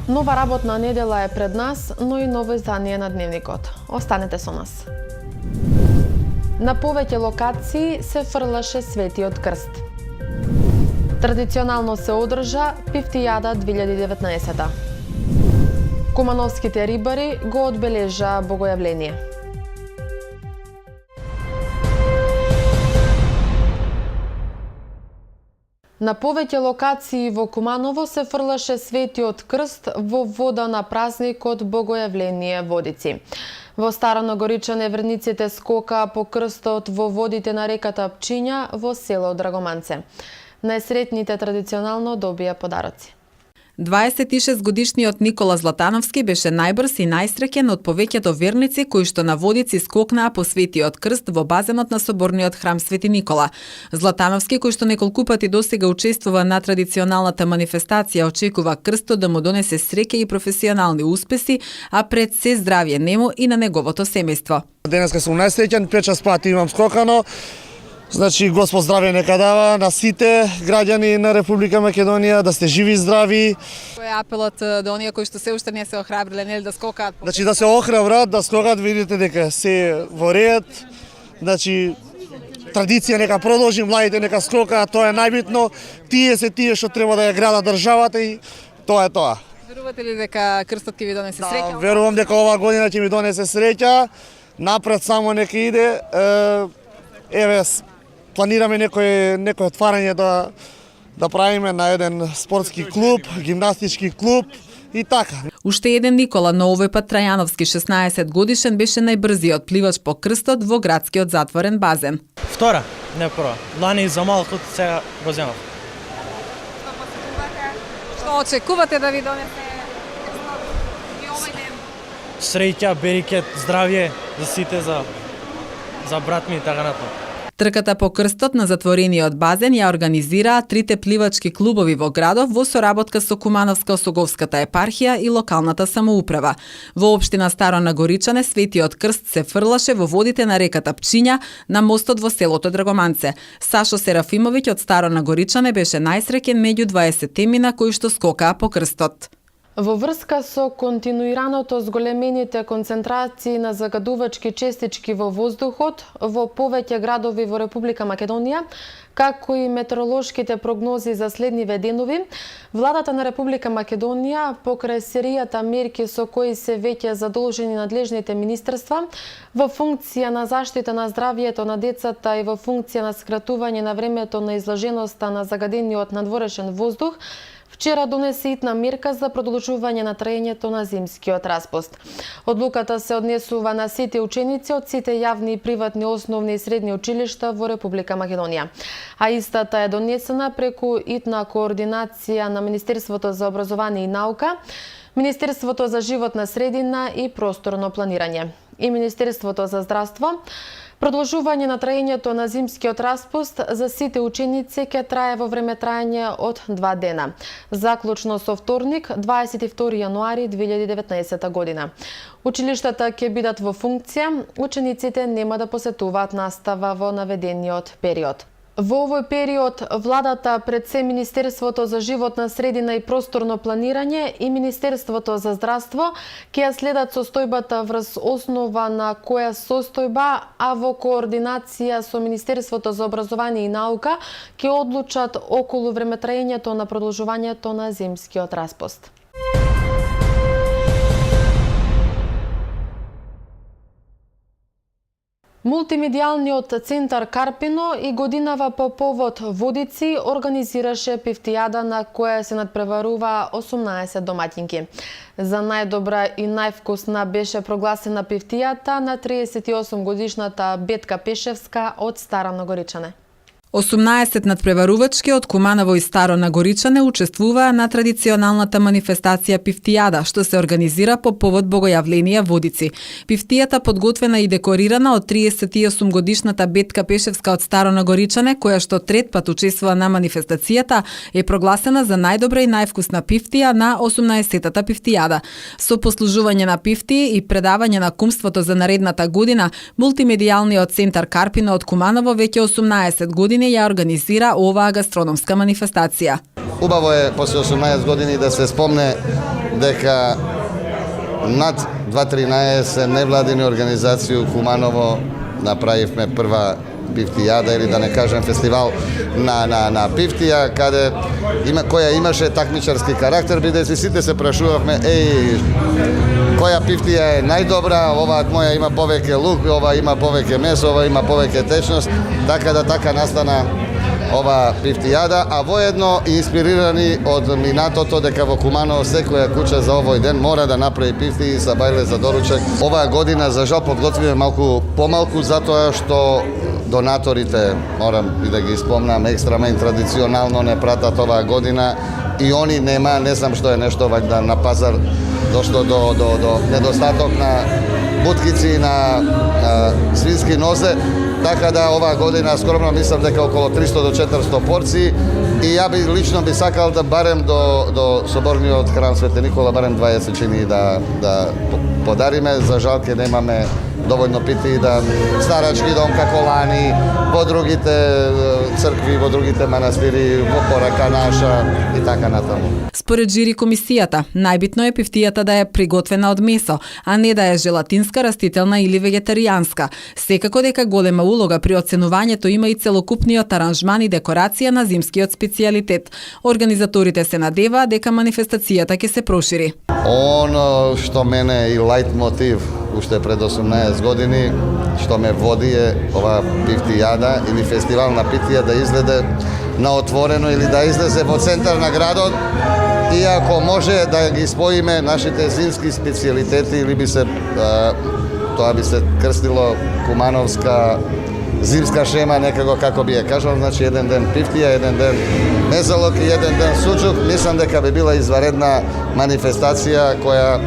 Нова работна недела е пред нас, но и ново издание на Дневникот. Останете со нас. На повеќе локации се фрлаше Светиот крст. Традиционално се одржа Пифтијада 2019. Кумановските рибари го одбележа богојавление. На повеќе локации во Куманово се фрлаше Светиот крст во вода на празникот Богојавление Водици. Во Старонагоричане верниците скока по крстот во водите на реката Пчиња во село Драгоманце. Најсретните традиционално добија подароци. 26-годишниот Никола Златановски беше најбрз и најсреќен од повеќето верници кои што на Водици скокнаа по Светиот крст во базенот на соборниот храм Свети Никола. Златановски, кој што неколку пати досега учествува на традиционалната манифестација, очекува крстот да му донесе среќа и професионални успеси, а пред се здравје нему и на неговото семејство. Денеска сум најсреќен, 5 пати имам скокано. Значи, Господ здравје нека дава на сите граѓани на Република Македонија, да сте живи и здрави. Кој е апелот до оние кои што се уште не се охрабриле, нели да скокаат? Значи, да се охрабрат, да скокаат, видите дека се во ред. Значи, традиција нека продолжи, младите нека скокаат, тоа е најбитно. Тие се тие што треба да ја градат државата и тоа е тоа. Верувате ли дека крстот ќе ви донесе среќа? Да, верувам дека оваа година ќе ми донесе среќа. Напред само нека иде. Еве, планираме некој отварање да правиме на еден спортски клуб, гимнастички клуб и така. Уште еден Никола, но овој пат Трајановски, 16 годишен, беше најбрзиот пливач по крстот во градскиот затворен базен. Втора, не прва. Лани за малку, сега го земав. Што очекувате да ви донесе и овој ден? Среќа, берикет, здравје за сите, за брат ми и така натаму. Трката по крстот на затворениот базен ја организираа трите пливачки клубови во градов во соработка со Кумановско-Осоговската епархија и локалната самоуправа. Во општина Старонагоричане Светиот крст се фрлаше во водите на реката Пчиња на мостот во селото Драгоманце. Сашо Серафимовиќ од Старонагоричане беше најсреќен меѓу 20-тимина кои што скокаа по крстот. Во врска со континуираното зголемените концентрации на загадувачки честички во воздухот во повеќе градови во Република Македонија, како и метеоролошките прогнози за следниве денови, владата на Република Македонија покрај серијата мерки со кои се веќе задолжени надлежните министерства во функција на заштита на здравјето на децата и во функција на скратување на времето на изложеноста на загадениот надворешен воздух, вчера донесе итна мерка за продолжување на траењето на зимскиот распуст. Одлуката се однесува на сите ученици од сите јавни и приватни основни и средни училишта во Република Македонија. А истата е донесена преку итна координација на Министерството за образование и наука, Министерството за животна средина и просторно планирање и Министерството за здравство. Продолжување на траењето на зимскиот распуст за сите ученици ќе трае во време траење од 2 дена, заклучно со вторник, 22 јануари 2019 година. Училиштата ќе бидат во функција, учениците нема да посетуваат настава во наведениот период. Во овој период, владата пред се Министерството за животна средина и просторно планирање и Министерството за здравство ќе ја следат состојбата врз основа на која состојба, а во координација со Министерството за образование и наука ќе одлучат околу времетраењето на продолжувањето на зимскиот распуст. Мултимедијалниот центар Карпино и годинава по повод Водици организираше пифтијада на која се надпреваруваа 18 домаќинки. За најдобра и највкусна беше прогласена пифтијата на 38 годишната Бетка Пешевска од Старонагоричане. 18 надпреварувачки од Куманово и Старонагоричане учествуваа на традиционалната манифестација Пифтијада, што се организира по повод Богојавление Водици. Пифтијата, подготвена и декорирана од 38 годишната Бетка Пешевска од Старонагоричане, која што трет пат учествува на манифестацијата, е прогласена за најдобра и највкусна пифтија на 18-тата Пифтијада. Со послужување на пифтии и предавање на кумството за наредната година, мултимедијалниот центар Карпино од Куманово веќе 18 години години ја организира оваа гастрономска манифестација. Убаво е после 18 години да се спомне дека над 2-13 невладини организации у Куманово направивме прва пифтијада, или да не кажем фестивал на пифтија, која имаше такмичарски карактер, бидејќи сите се прашувавме која пифтија е најдобра, ова моја има повеќе лук, ова има повеќе месо, ова има повеќе течност, така настана ова пифтијада, а воедно инспирирани од минатото дека во Куманово секоја куќа за овој ден мора да направи пифти и сабајле за доручек. Оваа година за жал подготвивме малку помалку затоа што донаторите, морам и да ги спомнам, екстрамен традиционално не пратат оваа година и они не знам што е нешто вајда на пазар дошло до недостаток на буткици и на свински нозе, така да оваа година скромно мислам дека околу 300 до 400 порции и ја лично би сакал да барем до соборниот храм Свети Никола барем 20 чини да подариме. За жал ке немаме доволно пити да старачки дом како лани, во другите цркви, во другите манастири, во порака наша и така натаму. Според жири комисијата, најбитно е пифтијата да е приготвена од месо, а не да е желатинска, растителна или вегетаријанска. Секако дека голема улога при оценувањето има и целокупниот аранжман и декорација на зимскиот специјалитет. Организаторите се надеваат дека манифестацијата ќе се прошири. Оно што мене и лајт мотив уште пред 18 години, што ме води е ова пифтијада или фестивал на питија да излезе на отворено или да излезе во центар на градот и ако може да ги споиме нашите зимски специјалитети или тоа би се крстило кумановска зимска шема некако како би ја кажал, значи еден ден пифтија, еден ден мезолок и еден ден сучук. Мислам дека би била изваредна манифестација која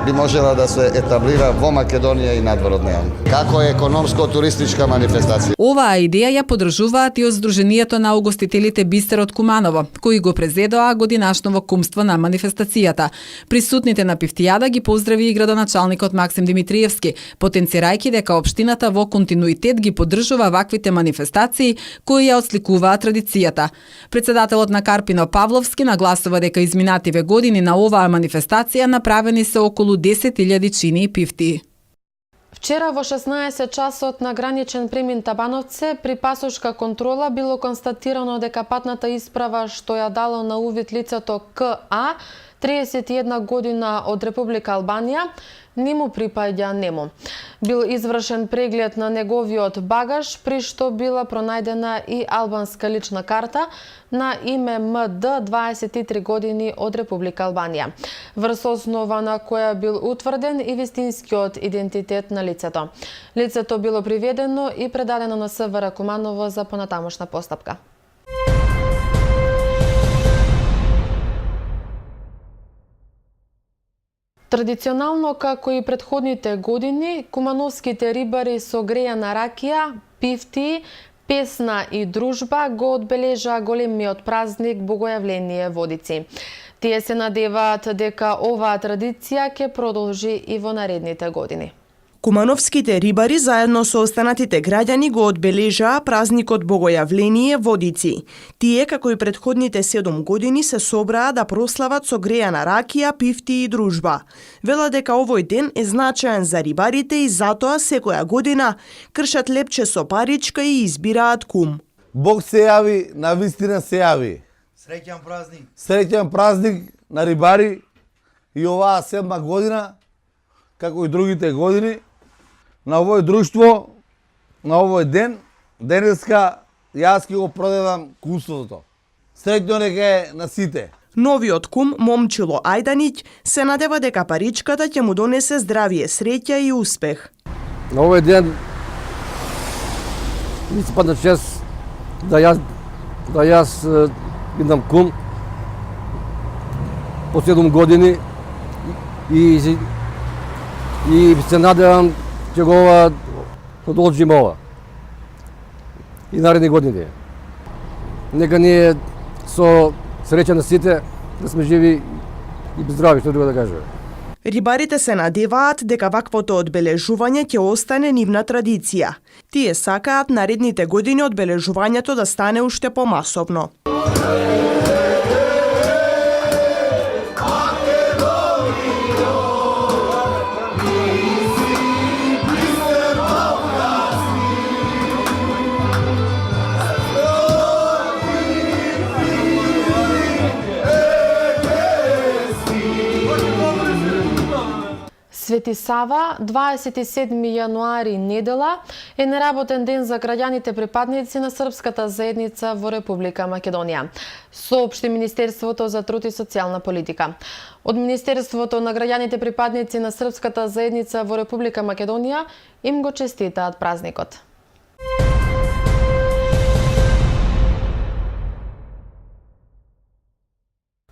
би можела да се етаблира во Македонија и надвор од неа. Како економско-туристичка манифестација. Оваа идеја ја поддржуваат и од Сдруженијето на угостителите Бистер од Куманово, кои го презедоа годинашново кумство на манифестацијата. Присутните на пифтијада ги поздрави и градоначалникот Максим Димитриевски, потенцирајќи дека општината во континуитет ги поддржува ваквите манифестации кои ја отсликуваат традицијата. Председателот на Карпино Павловски нагласува дека изминативе години на оваа манифестација направени се околу 10.000 чини пифти. Вчера во 16 часот на граничен премин Табановце при пасошка контрола било констатирано дека патната исправа што ја дало на увид лицето КА, 31 година од Република Албанија, не му припаѓа нему. Бил извршен преглед на неговиот багаж, при што била пронајдена и албанска лична карта на име МД, 23 години од Република Албанија, врз основа на која бил утврден и вистинскиот идентитет на лицето. Лицето било приведено и предадено на СВР Куманово за понатамошна постапка. Традиционално, како и претходните години, кумановските рибари со грејана ракија, пифти, песна и дружба го одбележа големиот празник Богојавление Водици. Тие се надеваат дека оваа традиција ќе продолжи и во наредните години. Кумановските рибари заедно со останатите граѓани го одбележаа празникот Богојавление Водици. Тие, како и претходните 7 години, се собраа да прослават со грејана ракија, пифти и дружба. Велат дека овој ден е значаен за рибарите и затоа секоја година кршат лепче со паричка и избираат кум. Бог се јави, навистина се јави. Среќен празник. Среќен празник на рибари и оваа 7 година, како и другите години, на овој друштво, на овој ден, денеска јас ќе го продадам кумството. Среќно нека е на сите. Новиот кум, Момчило Ајданиќ, се надева дека паричката ќе му донесе здравје, среќа и успех. На овој ден ми се падна чест да јас идам кум по 7 години и се надевам ќе го продолжиме ова и наредни години. Нека ние со среќа на сите да сме живи и здрави, што друго да кажем. Рибарите се надеваат дека ваквото одбележување ќе остане нивна традиција. Тие сакаат наредните години одбележувањето да стане уште помасовно. Свети Сава, 27 јануари недела, е неработен ден за граѓаните припадници на српската заедница во Република Македонија, соопшти Министерството за труд и социјална политика. Од Министерството на граѓаните припадници на српската заедница во Република Македонија им го честитаат празникот.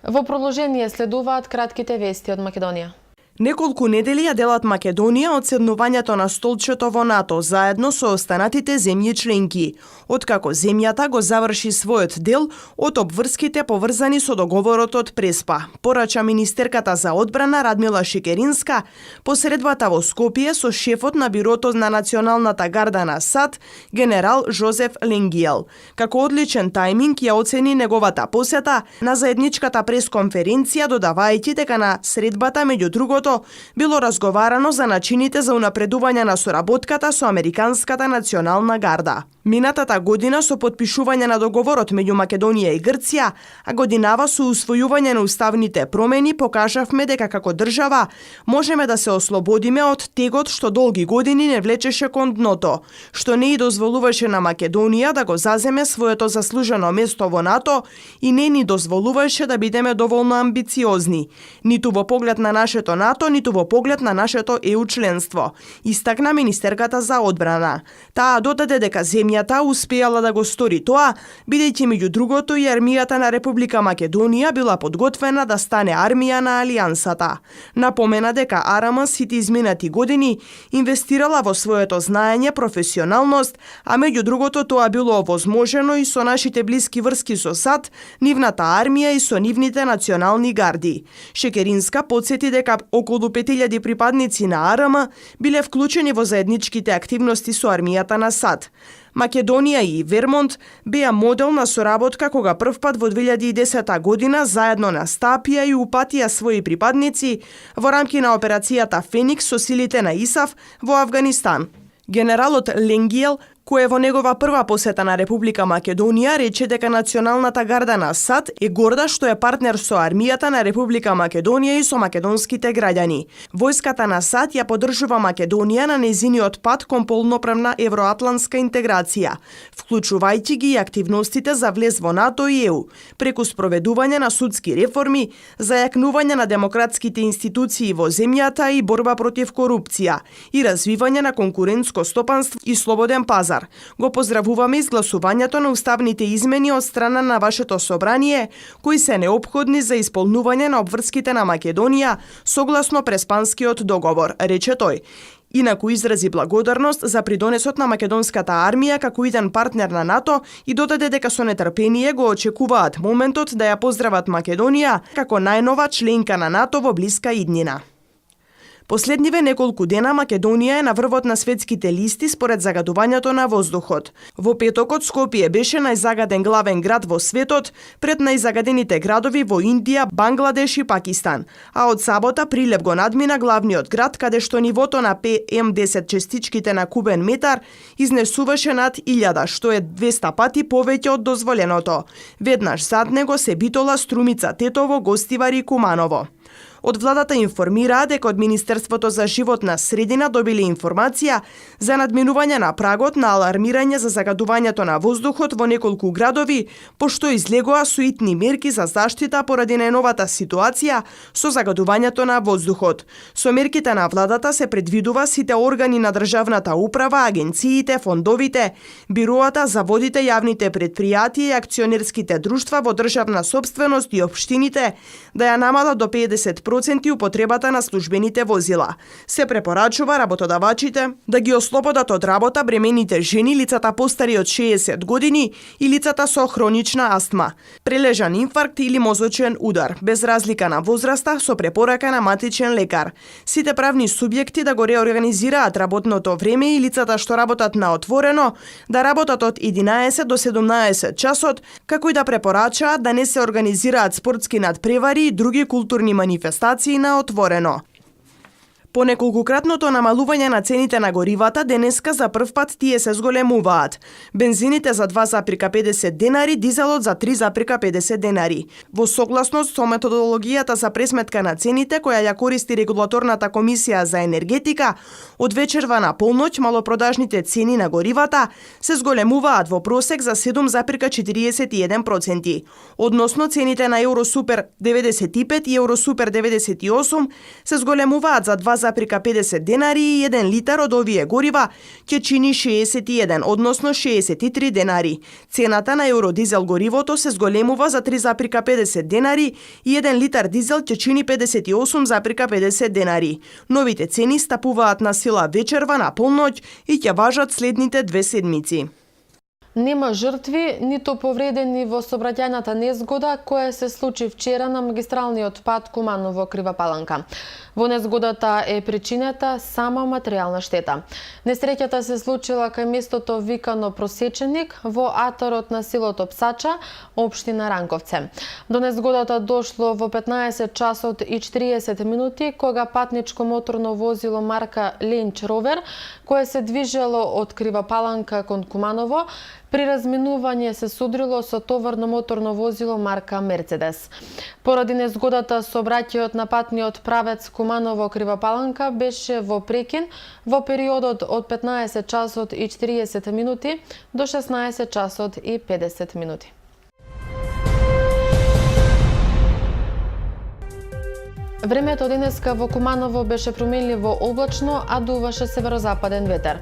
Во продолжение следуваат кратките вести од Македонија. Неколку недели ја делат Македонија од седнувањето на столчето во НАТО заедно со останатите земји членки, откако земјата го заврши својот дел од обврските поврзани со договорот од Преспа, порача министерката за одбрана Радмила Шекеринска по средбата во Скопје со шефот на Бирото на Националната гарда на САД, генерал Жозеф Ленгиел. Како одличен тајминг ја оцени неговата посета на заедничката пресконференција, додавајќи дека на средбата меѓу другото било разговарано за начините за унапредување на соработката со Американската национална гарда. Минатата година со потпишување на договорот меѓу Македонија и Грција, а годинава со усвојување на уставните промени, покажавме дека како држава можеме да се ослободиме од тегот што долги години не влечеше кон дното, што не и дозволуваше на Македонија да го заземе своето заслужено место во НАТО и не ни дозволуваше да бидеме доволно амбициозни, ниту во поглед на нашето НАТО, ниту во поглед на нашето ЕУ членство, истакна министерката за одбрана. Таа додаде дека земјата успеала да го стори тоа, бидејќи меѓу другото и армијата на Република Македонија била подготвена да стане армија на Алијансата. Напомена дека АРМ сите изминати години инвестирала во своето знаење, професионалност, а меѓу другото тоа било возможено и со нашите блиски врски со САД, нивната армија и со нивните национални гарди. Шекеринска подсети дека околу 5000 припадници на АРМ биле вклучени во заедничките активности со армијата на САД. Македонија и Вермонт беа модел на соработка кога првпат во 2010 година заедно настапија и упатија своји припадници во рамки на операцијата Феникс со силите на ИСАФ во Авганистан. Генералот Ленгиел, кој е во негова прва посета на Република Македонија, рече дека Националната гарда на САД е горда што е партнер со армијата на Република Македонија и со македонските граѓани. Војската на САД ја поддржува Македонија на нејзиниот пат кон полноправна евроатлантска интеграција, вклучувајќи ги и активностите за влез во НАТО и ЕУ, преку спроведување на судски реформи, зајакнување на демократските институции во земјата и борба против корупција и развивање на конкурентско стопанство и слободен пазар. Го поздравуваме изгласувањето на уставните измени од страна на вашето собрание, кои се неопходни за исполнување на обврските на Македонија согласно Преспанскиот договор, рече тој. Инаку изрази благодарност за придонесот на македонската армија како иден партнер на НАТО и додаде дека со нетрпение го очекуваат моментот да ја поздрават Македонија како најнова членка на НАТО во блиска иднина. Последниве неколку дена Македонија е на врвот на светските листи според загадувањето на воздухот. Во петокот Скопје беше најзагаден главен град во светот пред најзагадените градови во Индија, Бангладеш и Пакистан, а од сабота Прилеп го надмина главниот град каде што нивото на PM10 частичките на кубен метар изнесуваше над 1000, што е 200 пати повеќе од дозволеното. Веднаш зад него се Битола, Струмица, Тетово, Гостивар и Куманово. Од владата информираа дека од Министерството за животна средина добиле информација за надминување на прагот на алармирање за загадувањето на воздухот во неколку градови, пошто излегоа суитни мерки за заштита поради најновата ситуација со загадувањето на воздухот. Со мерките на владата се предвидува сите органи на државната управа, агенциите, фондовите, бироата, заводите, јавните предпријатија и акционерските друштва во државна сопственост и општините да ја намалат до 50% 10% употребата на службените возила. Се препорачува работодавачите да ги ослободат од работа бремените жени, лицата постари од 60 години и лицата со хронична астма, прележан инфаркт или мозочен удар, без разлика на возраста, со препорака на матичен лекар. Сите правни субјекти да го реорганизираат работното време и лицата што работат на отворено да работат од 11 до 17 часот, како и да препорачаат да не се организираат спортски надпревари и други културни манифестации на отворено. По неколкократното намалување на цените на горивата, денеска за прв пат тие се зголемуваат. Бензините за 2,50 денари, дизелот за 3,50 денари. Во согласност со методологијата за пресметка на цените, која ја користи Регулаторната комисија за енергетика, од вечерва на полноќ малопродажните цени на горивата се зголемуваат во просек за 7,41%. Односно, цените на Евросупер 95 и Евросупер 98 се зголемуваат за 2,50 денари и 1 литар од овие горива ќе чини 61, односно 63 денари. Цената на евродизел горивото се зголемува за 3,50 денари и 1 литар дизел ќе чини 58,50 денари. Новите цени стапуваат на сила вечерва на полноќ и ќе важат следните 2 седмици. Нема жртви, ниту повредени во сообраќајната незгода која се случи вчера на магистралниот пат Куманово Крива Паланка. Во незгодата е причинета само материјална штета. Несреќата се случила кај местото викано Просеченик во атарот на селото Псача, општина Ранковце. До незгодата дошло во 15 часот и 40 минути кога патничко моторно возило марка Ленч Ровер, кое се движело од Крива Паланка кон Куманово, при разминување се судрило со товарно моторно возило марка Мерцедес. Поради незгодата сообраќајот на патниот правец Куманово Крива Паланка беше во прекин во периодот од 15 часот и 40 минути до 16 часот и 50 минути. Времето денеска во Куманово беше променливо облачно, а дуваше северозападен ветер.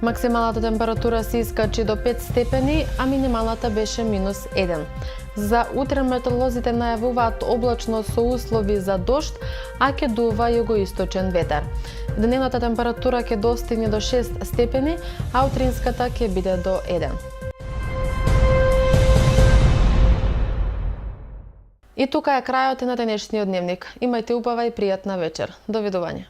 Максималната температура се искачи до 5 степени, а минималната беше -1. За утре метеоролозите најавуваат облачно со услови за дожд, а ќе дува југоисточен ветер. Дневната температура ќе достигне до 6 степени, а утринската ќе биде до 1. И тука е крајот на денешниот дневник. Имајте убава и пријатна вечер. Довидување.